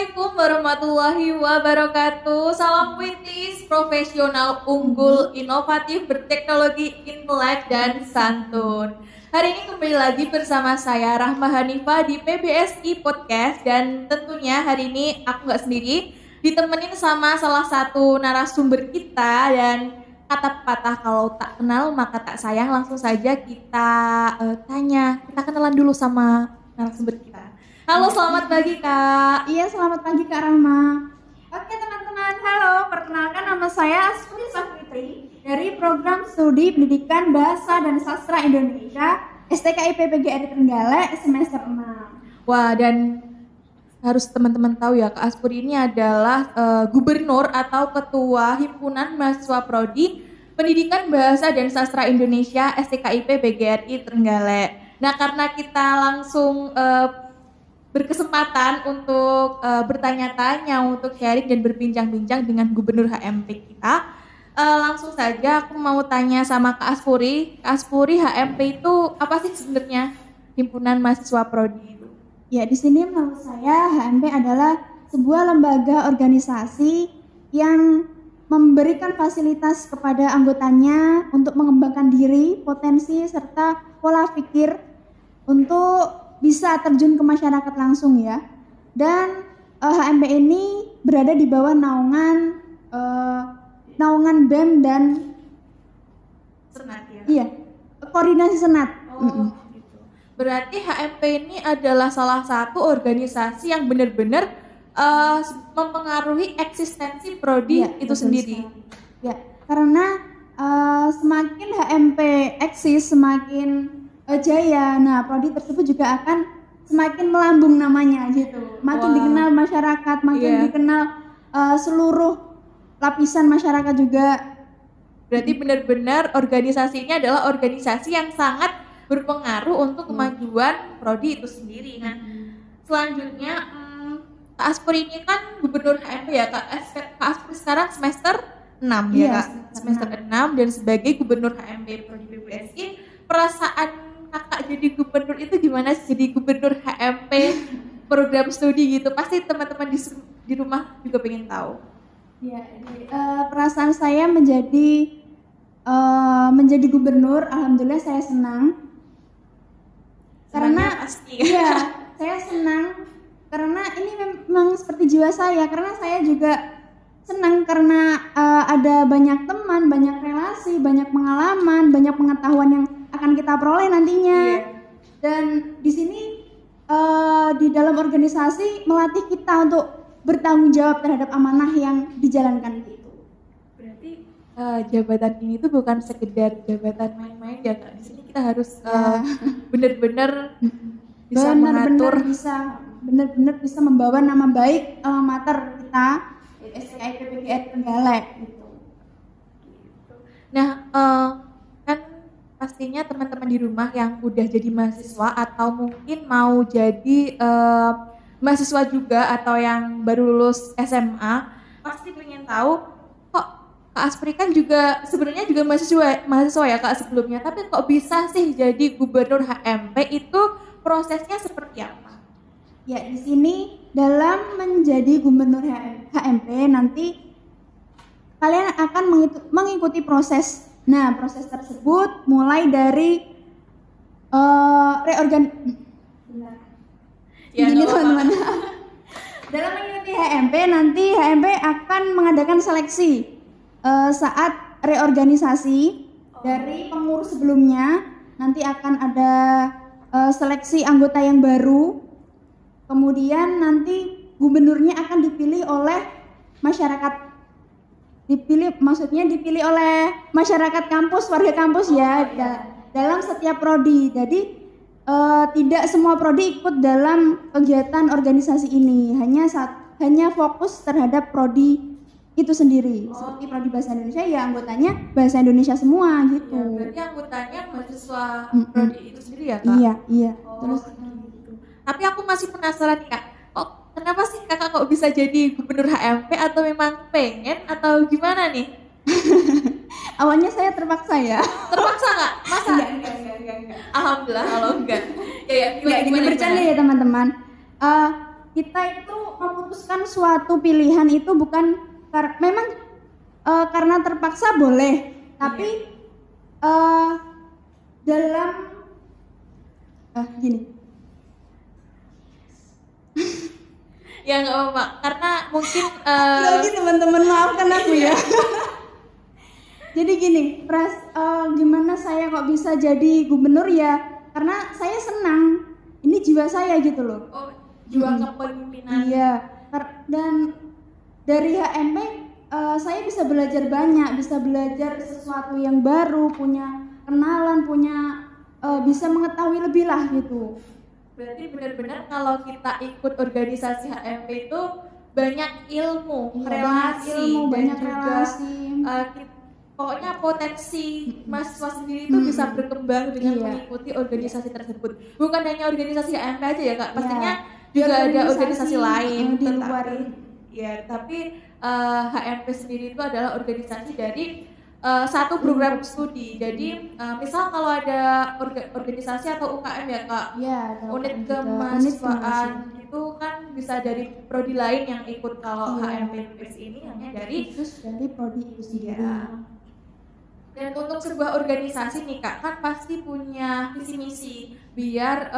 Assalamualaikum warahmatullahi wabarakatuh. Salam Witis, profesional unggul, inovatif, berteknologi, intelek, dan santun. Hari ini kembali lagi bersama saya Rahma Hanifah di PBSI Podcast. Dan tentunya hari ini aku gak sendiri, ditemenin sama salah satu narasumber kita. Dan kata pepatah, kalau tak kenal maka tak sayang. Langsung saja kita kita kenalan dulu sama narasumber kita. Halo, selamat pagi Kak. Iya, selamat pagi Kak Rahma. Oke teman-teman, halo. Perkenalkan nama saya Asri Safitri dari Program Studi Pendidikan Bahasa dan Sastra Indonesia STKIP PGRI Trenggalek semester 6. Wah, dan harus teman-teman tahu ya, Kak Aspuri ini adalah gubernur atau ketua Himpunan Mahasiswa Prodi Pendidikan Bahasa dan Sastra Indonesia STKIP PGRI Trenggalek. Nah, karena kita langsung berkesempatan untuk bertanya-tanya, untuk sharing dan berbincang-bincang dengan Gubernur HMP kita. Langsung saja aku mau tanya sama Kak Aspuri. Kak Aspuri, HMP itu apa sih sebenarnya? Himpunan Mahasiswa Prodi itu. Ya, di sini menurut saya HMP adalah sebuah lembaga organisasi yang memberikan fasilitas kepada anggotanya untuk mengembangkan diri, potensi, serta pola pikir untuk bisa terjun ke masyarakat langsung ya. Dan HMP ini berada di bawah naungan BEM dan Senat ya? Iya, koordinasi Senat. Gitu. Berarti HMP ini adalah salah satu organisasi yang benar-benar mempengaruhi eksistensi prodi Ya, itu sendiri. Ya, karena semakin HMP eksis, semakin jaya, nah prodi tersebut juga akan semakin melambung namanya gitu, makin dikenal masyarakat, makin dikenal seluruh lapisan masyarakat juga. Berarti benar-benar organisasinya adalah organisasi yang sangat berpengaruh untuk kemajuan prodi itu sendiri. Nah, selanjutnya Kak Aspuri ini kan gubernur HMP ya, Kak Aspuri sekarang semester 6 ya, Kak? Semester 6 dan sebagai gubernur HMP Prodi PBSI, perasaan Kakak jadi gubernur itu gimana sih, jadi gubernur HMP program studi gitu? Pasti teman-teman di rumah juga pengen tahu. Ya, perasaan saya menjadi gubernur, alhamdulillah saya senang. Karena pasti. Ya, saya senang karena ini memang seperti jiwa saya. Karena saya juga senang karena ada banyak teman, banyak relasi, banyak pengalaman, banyak pengetahuan yang akan kita peroleh nantinya. Dan di sini di dalam organisasi melatih kita untuk bertanggung jawab terhadap amanah yang dijalankan itu. Berarti jabatan ini tuh bukan sekedar jabatan main-main ya, Kak. Di sini kita harus benar-benar bisa mengatur, benar-benar bisa membawa nama baik alma mater kita STKIP PGRI Trenggalek gitu. Nah, kan pastinya teman-teman di rumah yang udah jadi mahasiswa atau mungkin mau jadi mahasiswa juga atau yang baru lulus SMA pasti pengen tahu, kok Kak Aspri kan juga sebenarnya juga mahasiswa ya Kak sebelumnya, tapi kok bisa sih jadi gubernur HMP, itu prosesnya seperti apa? Ya, di sini dalam menjadi gubernur HMP nanti kalian akan mengikuti proses. Nah, proses tersebut mulai dari teman-teman. Dalam mengikuti HMP nanti HMP akan mengadakan seleksi saat reorganisasi dari pengurus sebelumnya. Nanti akan ada seleksi anggota yang baru. Kemudian nanti gubernurnya akan dipilih oleh masyarakat. Dipilih oleh masyarakat kampus, warga kampus ya, dalam setiap prodi. Jadi tidak semua prodi ikut dalam kegiatan organisasi ini, hanya fokus terhadap prodi itu sendiri. Seperti prodi bahasa Indonesia ya anggotanya bahasa Indonesia semua gitu. Ya, berarti anggotanya mahasiswa prodi itu sendiri ya, Kak? Iya. Terus gitu. Tapi aku masih penasaran nih, Kak. Kenapa sih Kakak kok bisa jadi gubernur HMP, atau memang pengen atau gimana nih? Awalnya saya terpaksa ya. Terpaksa nggak? Masa? Enggak. Alhamdulillah kalau enggak. Gimana bercanda ya teman-teman. kita itu memutuskan suatu pilihan itu bukan memang karena terpaksa boleh, tapi dalam gini. Ya nggak apa-apa, karena mungkin Lagi teman-teman maafkan aku ya. Jadi gini, gimana saya kok bisa jadi gubernur ya? Karena saya senang, ini jiwa saya gitu loh. Oh, jiwa kepemimpinan. Iya, dan dari HMP saya bisa belajar banyak, bisa belajar sesuatu yang baru, punya kenalan, bisa mengetahui lebih lah gitu. Berarti benar-benar kalau kita ikut organisasi HMP itu banyak ilmu, relasi, banyak dan juga relasi. Pokoknya potensi mahasiswa sendiri itu bisa berkembang dengan Iya. mengikuti organisasi tersebut. Bukan hanya organisasi HMP aja ya kak, pastinya Di juga ada organisasi lain. di luar. Tapi HMP sendiri itu adalah organisasi dari satu program studi. Jadi misal kalau ada organisasi atau UKM ya kak, Ya, unit kemahasiswaan itu kan bisa dari prodi lain yang ikut. Kalau HMP ini hanya dari khusus dari prodi itu sendiri. ya. Dan untuk sebuah organisasi nih kak, kan pasti punya visi misi biar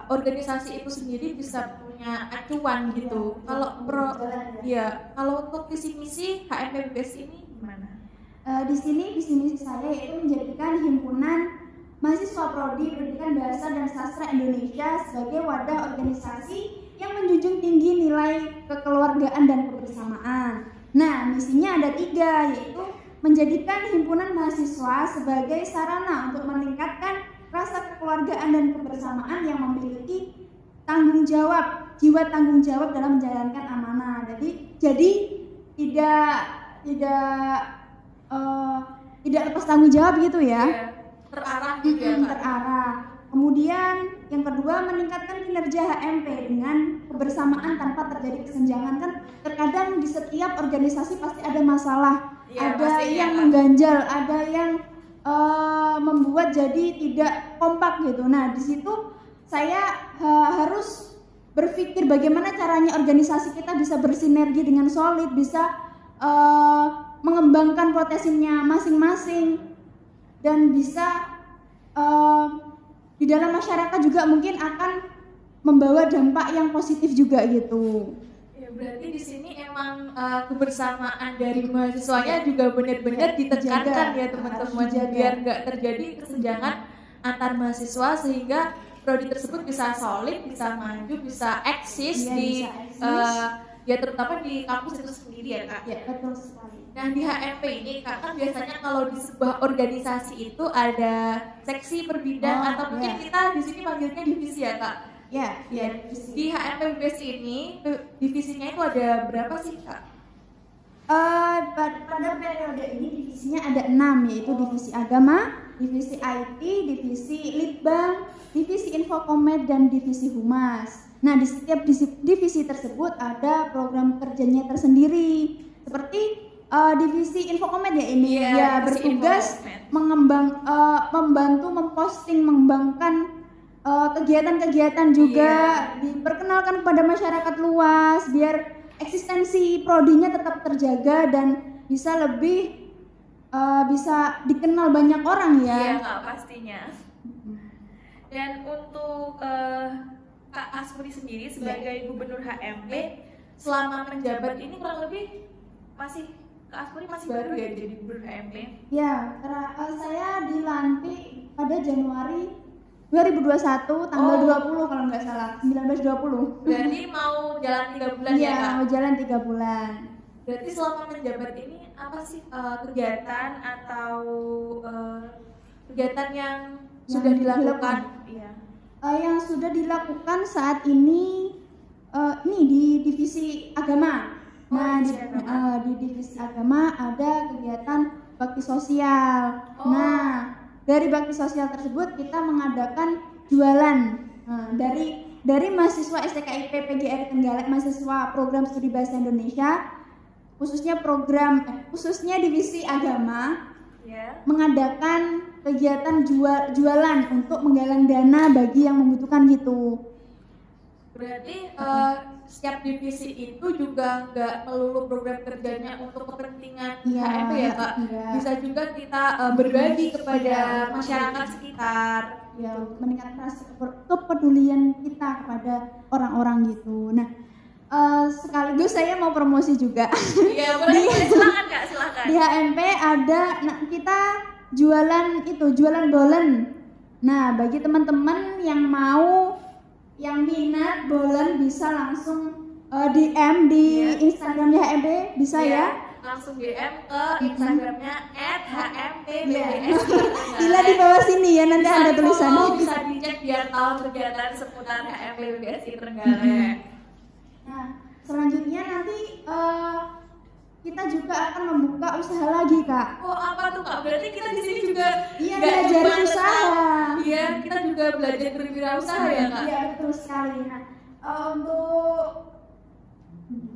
organisasi itu sendiri bisa punya acuan gitu. Kalau kalau untuk visi misi HMPBS ini gimana? Di sini visi misi saya yaitu menjadikan himpunan mahasiswa prodi pendidikan bahasa dan sastra Indonesia sebagai wadah organisasi yang menjunjung tinggi nilai kekeluargaan dan kebersamaan. Nah, misinya ada 3, yaitu menjadikan himpunan mahasiswa sebagai sarana untuk meningkatkan rasa kekeluargaan dan kebersamaan yang memiliki tanggung jawab, jiwa tanggung jawab dalam menjalankan amanah. Jadi tidak lepas tanggung jawab gitu ya. Ya, terarah gitu ya kak. Terarah. Kemudian yang kedua, meningkatkan kinerja HMP dengan kebersamaan tanpa terjadi kesenjangan. Kan terkadang di setiap organisasi pasti ada masalah, Ya, ada pastinya, yang Kak. mengganjal, ada yang membuat jadi tidak kompak gitu. Nah, di situ saya harus berpikir bagaimana caranya organisasi kita bisa bersinergi dengan solid, bisa mengembangkan potensinya masing-masing, dan bisa di dalam masyarakat juga mungkin akan membawa dampak yang positif juga gitu. Ya, berarti di sini emang kebersamaan dari mahasiswanya juga benar-benar ditekankan ya teman-teman, biar nggak terjadi kesenjangan antar mahasiswa, sehingga prodi tersebut bisa solid, bisa maju, bisa eksis di ya terutama di kampus itu sendiri ya kak. Ya, betul sekali. Nah di HMP ini kak, kan biasanya kalau di sebuah organisasi itu ada seksi per bidang atau mungkin kita di sini panggilnya divisi ya kak. Ya, Di HMPBS ini divisinya itu ada berapa sih kak? Pada periode ini divisinya ada 6, yaitu divisi agama, divisi IT, divisi litbang, divisi infokomed, dan divisi humas. Nah, di setiap divisi tersebut ada program kerjanya tersendiri. Seperti divisi infokomed ya ini, bertugas membantu memposting, mengembangkan kegiatan-kegiatan juga, diperkenalkan kepada masyarakat luas biar eksistensi prodinya tetap terjaga dan bisa dikenal banyak orang ya. Iya kak, pastinya. Dan untuk Kak Aspri sendiri sebagai gubernur HMP selama menjabat ini kurang lebih Kak Aspri masih baru ya jadi gubernur HMP? Ya, saya dilantik pada Januari 2021 tanggal 20 kalau nggak salah, 19-20. Berarti mau jalan 3 bulan ya Iya, kak? mau jalan 3 bulan. Berarti selama menjabat ini apa sih kegiatan atau kegiatan yang sudah dilakukan? Iya. Yang sudah dilakukan saat ini di divisi agama. Nah, di divisi agama ada kegiatan bakti sosial. Nah, dari bakti sosial tersebut kita mengadakan jualan. Nah, dari mahasiswa STKIP PGRI Trenggalek, mahasiswa program studi bahasa Indonesia, khususnya divisi agama, mengadakan kegiatan jualan untuk menggalang dana bagi yang membutuhkan gitu. Berarti setiap divisi itu juga nggak melulu program kerjanya untuk kepentingan HMP ya Kak? Iya. Bisa juga kita berbagi kepada masyarakat sekitar. Ya, meningkatkan rasa kepedulian kita kepada orang-orang gitu. Nah, sekaligus saya mau promosi juga. Iya, boleh. Silakan Kak, silakan. Di HMP ada, nah kita jualan bolen. Nah, bagi teman-teman yang mau, yang minat bolen bisa langsung DM di Instagramnya HMP, bisa ya? Langsung DM ke Instagramnya @hmpbbs. Bila di bawah sini ya, nanti Bisa ada di-follow, tulisannya. bisa dicek biar tahu kegiatan seputar HMP BBSI Trenggalek. Nah, selanjutnya nanti kita juga akan membuka usaha lagi, Kak. Oh, apa tuh Kak? Berarti kita di sini juga Iya, nggak belajar cuma usaha. tentang- Iya, kita juga belajar berwirausaha ya Kak. Iya, betul sekali. Nah, untuk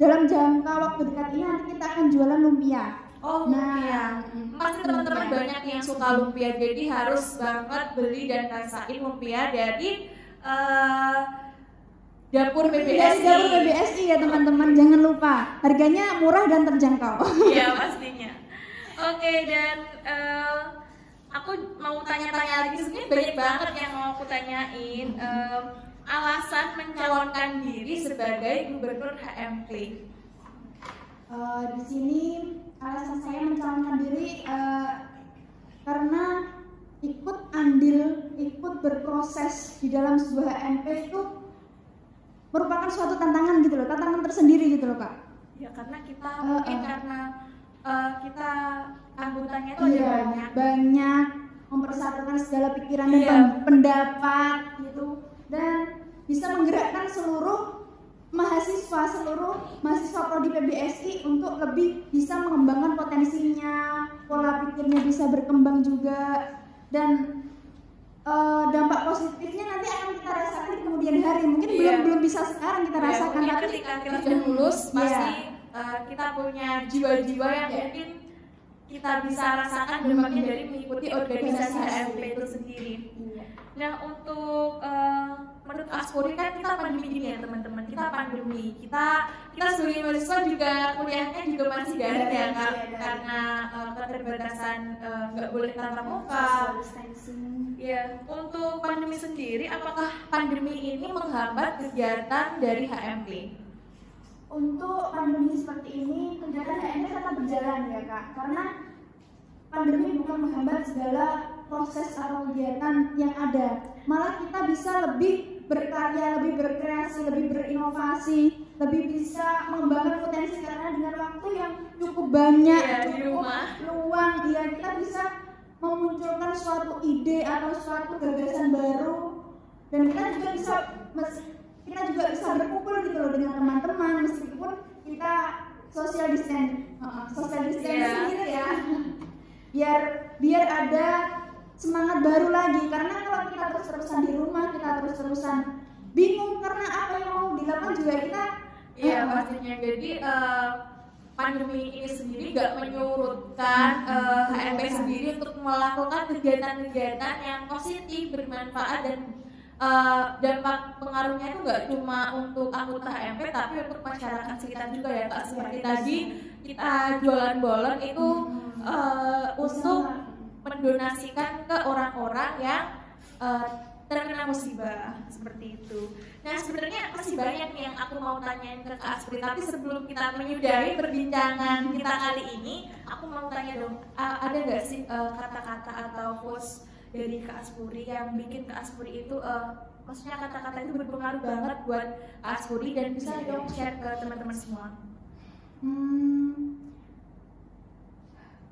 dalam jangka waktu dekat ini nanti kita akan jualan lumpia. Oh, lumpia. Pasti teman-teman banyak yang suka lumpia, jadi harus banget beli dan rasain lumpia dari dapur Dari PBSI. dapur PBSI ya teman-teman, jangan lupa harganya murah dan terjangkau. Iya pastinya. Oke, dan aku mau tanya-tanya lagi, sebenarnya banyak banget yang mau aku tanyain. Alasan mencalonkan diri sebagai gubernur HMP. Di sini alasan saya mencalonkan diri karena ikut berproses di dalam sebuah HMP itu merupakan suatu tantangan gitu loh, tantangan tersendiri gitu loh Kak. Ya karena kita mungkin karena kita anggotanya itu Iya, ada banyak mempersatukan segala pikiran Iya. dan pendapat gitu, dan bisa menggerakkan seluruh mahasiswa prodi PBSI untuk lebih bisa mengembangkan potensinya, pola pikirnya bisa berkembang juga, dan dampak positifnya nanti akan kita rasakan di kemudian hari. Mungkin belum bisa sekarang kita rasakan, mungkin tapi ketika kita sudah lulus Iya. pasti kita punya jiwa-jiwa yang mungkin kita bisa rasakan dampaknya dari mengikuti organisasi HMP itu sendiri. Nah, untuk menurut Aspori kan kita pandemi gini ya teman-teman, kita pandemi, kita sebagai mahasiswa juga kuliahnya juga masih daring ya Kak, karena keterbatasan nggak boleh tatap muka. Ya, untuk pandemi sendiri, apakah pandemi ini menghambat kegiatan dari HMP? untuk pandemi seperti ini kegiatan HMP tetap berjalan ya Kak, karena pandemi bukan menghambat segala proses atau kegiatan yang ada, malah kita bisa lebih berkarya, lebih berkreasi, lebih berinovasi, lebih bisa mengembangkan potensi karena dengan waktu yang cukup banyak, Iya, di cukup rumah. luang, ya kita bisa memunculkan suatu ide atau suatu gagasan baru, dan kita juga bisa berkumpul gitu loh dengan teman-teman meskipun kita social distancing gitu ya, biar ada semangat baru lagi, karena kalau kita terus-terusan di rumah, kita terus-terusan bingung karena apa yang mau dilakukan juga kita pastinya. Jadi pandemi ini sendiri nggak menyurutkan HMP sendiri untuk melakukan kegiatan-kegiatan yang positif, bermanfaat, dan dampak pengaruhnya itu nggak cuma untuk anggota HMP tapi untuk masyarakat sekitar juga ya Kak. Seperti tadi kita jualan bolen itu untuk mendonasikan ke orang-orang yang terkena musibah seperti itu. Nah, sebenarnya masih banyak nih yang aku mau tanyain ke Kak Aspri, tapi sebelum kita menyudahi perbincangan kita kali ini, aku mau tanya dong, ada nggak sih kata-kata atau quotes dari Kak Aspri yang bikin Kak Aspri itu maksudnya kata-kata itu berpengaruh banget buat Kak Aspri dan bisa dong share ke teman-teman semua?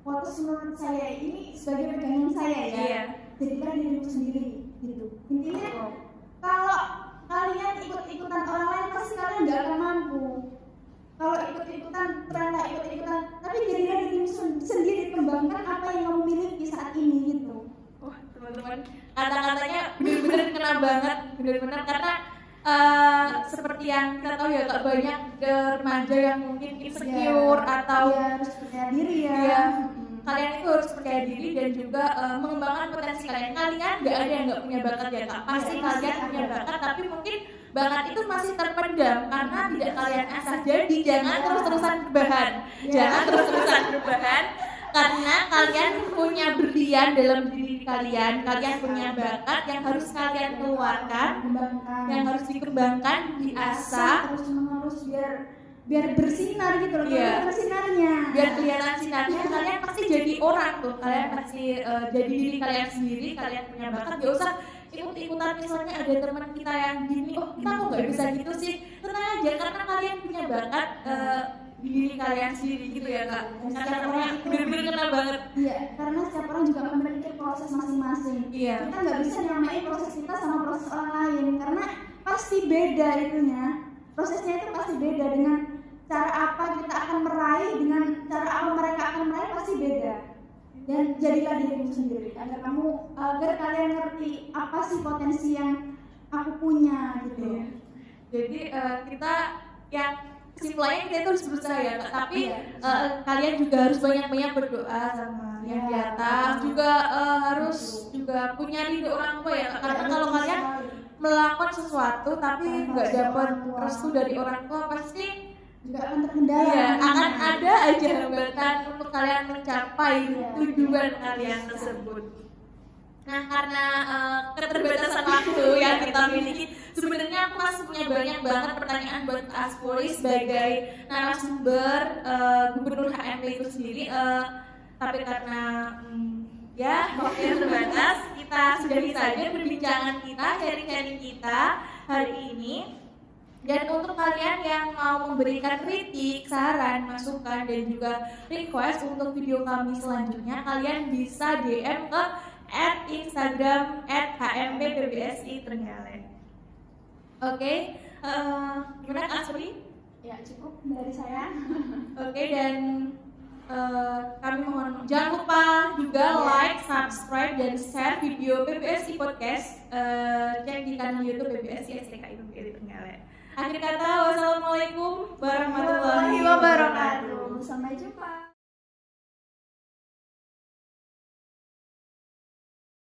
Waktu menurut saya ini sebagai pegangan saya ya, Iya. jadikan dirimu sendiri gitu. Intinya kalau kalian ikut-ikutan orang lain pasti kalian nggak akan mampu. Kalau ikut-ikutan tapi jadilah dirimu sendiri, kembangkan apa yang kamu miliki saat ini gitu. Wah, teman-teman, kata-katanya benar-benar kena banget, benar-benar karena seperti yang kita tahu ya Kak, banyak remaja yang mungkin insecure atau harus percaya diri ya. Iya, kalian itu harus percaya diri dan juga mengembangkan potensi kalian. Kalian nggak ada yang nggak punya bakat ya Kak, pasti kalian punya bakat, tapi mungkin bakat itu masih terpendam karena tidak kalian asah. Jadi jangan terus-terusan berbahan, jangan terus-terusan berbahan, karena kalian punya berlian dalam diri kalian punya bakat yang harus kalian keluarkan, yang harus dikembangkan, diasah, terus menerus biar bersinar gitu loh, bersinarnya, biar kelihatan sinarnya. Kalian pasti jadi orang tuh, kalian pasti jadi diri kalian sendiri. Kalian punya bakat, gak usah ikut-ikutan. Misalnya ada teman kita yang gini, oh kita kok nggak bisa gitu sih, tenang aja karena kalian punya bakat di diri kalian sendiri gitu ya kak. Setiap orang bener-bener kenal banget. Iya, karena setiap orang juga memiliki proses masing-masing. Iya. Kita nggak bisa nyamain proses kita sama proses orang lain karena pasti beda itunya. Prosesnya itu pasti beda, dengan cara apa kita akan meraih, dengan cara apa mereka akan meraih pasti beda. Dan jadilah dirimu sendiri agar kalian ngerti apa sih potensi yang aku punya gitu. Iya. Jadi kita yang kesimpulannya kita itu harus berusaha ya kak. Tapi kalian juga harus banyak-banyak berdoa sama yang di atas. Juga harus juga punya ridho orang tua ya kak. Karena kalau kalian melakukan sesuatu tapi nggak dapat restu dari orang tua, pasti juga akan terkendala. Iya, akan ada aja hambatan untuk kalian mencapai tujuan kalian tersebut. Nah, karena keterbatasan waktu yang kita miliki, sebenarnya aku masih punya banyak banget pertanyaan buat Aspori sebagai narasumber Gubernur HMP itu sendiri. Tapi karena waktu yang terbatas, kita sudahi saja perbincangan kita, sharing-sharing kita hari ini. Dan untuk kalian yang mau memberikan kritik, saran, masukan, dan juga request untuk video kami selanjutnya, kalian bisa DM ke @Instagram @HMPPBSI Trenggalek. Oke, gimana Kak Asri? Ya cukup dari saya. Oke, dan kami mohon jangan lupa juga like, subscribe, dan share video PBSI Podcast. Cek di kanal YouTube PBSI STKI Trenggalek. Akhir kata, wassalamualaikum warahmatullahi wabarakatuh. Sampai jumpa.